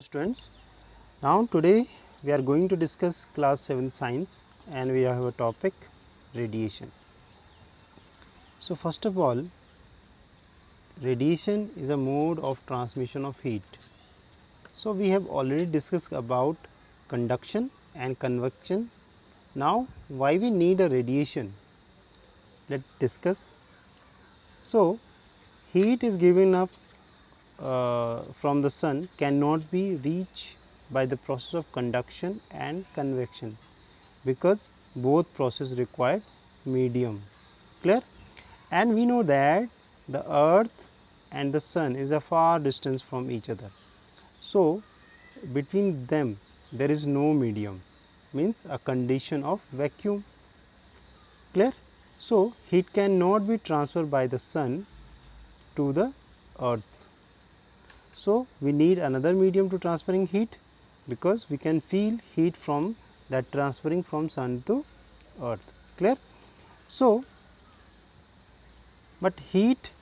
Students, now today we are going to discuss class 7 science and we have a topic radiation. So, first of all, radiation is a mode of transmission of heat. So, we have already discussed about conduction and convection. Now, why we need a radiation? Let us discuss. So, heat is given up from the sun cannot be reached by the process of conduction and convection, because both process require medium. Clear? And we know that the earth and the sun is a far distance from each other. So, between them there is no medium, means a condition of vacuum. Clear? So, heat cannot be transferred by the sun to the earth. So, we need another medium to transferring heat, because we can feel heat from that transferring from sun to earth. Clear? So, but heat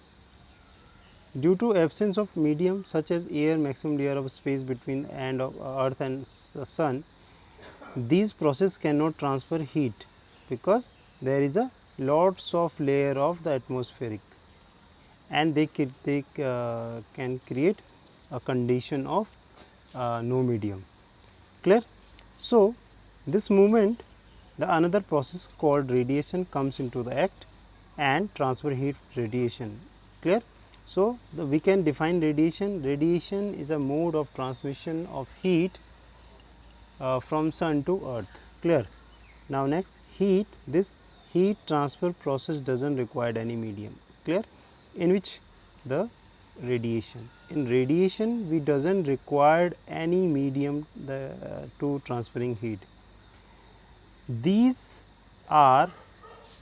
due to absence of medium such as air, maximum layer of space between and of earth and sun, these process cannot transfer heat, because there is a lots of layer of the atmospheric, and they can create a condition of no medium. Clear? So, this movement, the another process called radiation comes into the act and transfer heat radiation. Clear? So, we can define radiation. Radiation is a mode of transmission of heat from sun to earth. Clear? Now, next heat, this heat transfer process does not require any medium. Clear? In which the radiation, in radiation we does not require any medium to transferring heat. These are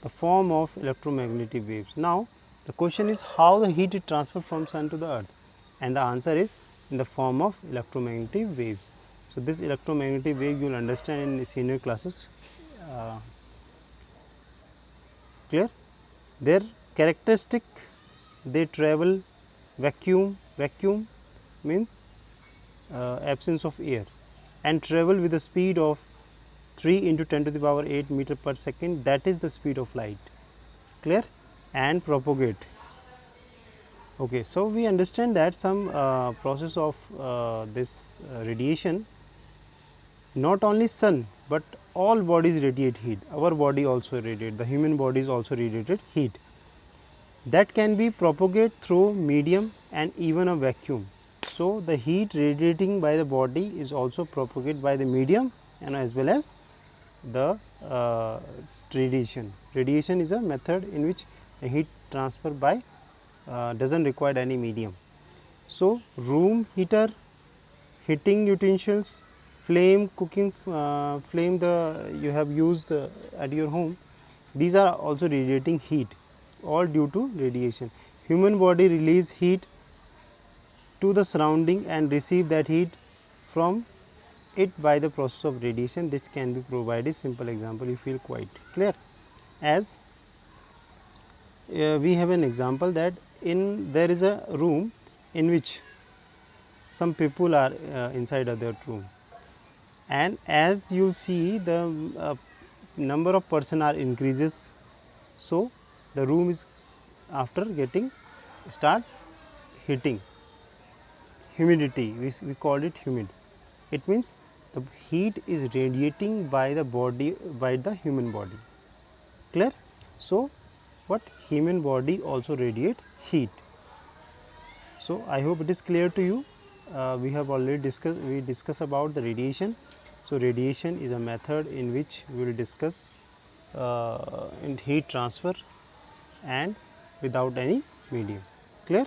the form of electromagnetic waves. Now, the question is how the heat is transferred from sun to the earth, and the answer is in the form of electromagnetic waves. So, this electromagnetic wave you will understand in senior classes. Clear? Their characteristic, they travel vacuum means absence of air, and travel with the speed of 3 into 10 to the power 8 meter per second, that is the speed of light. Clear? And propagate. Okay, so we understand that some process of this radiation, not only sun but all bodies radiate heat. Our body also radiate, the human body is also radiated heat, that can be propagated through medium and even a vacuum. So, the heat radiating by the body is also propagated by the medium and as well as the radiation. Radiation is a method in which the heat transfer by does not require any medium. So, room heater, heating utensils, flame, cooking flame you have used at your home, these are also radiating heat, all due to radiation. Human body release heat to the surrounding and receive that heat from it by the process of radiation, that can be provided. Simple example, you feel quite clear. As we have an example that there is a room in which some people are inside of that room, and as you see the number of person are increases. So, the room is after getting start heating, humidity, we call it humid. It means the heat is radiating by the body, by the human body. Clear? So, what human body also radiate heat. So, I hope it is clear to you. We have already discuss about the radiation. So, radiation is a method in which we will discuss in heat transfer and without any medium. Clear?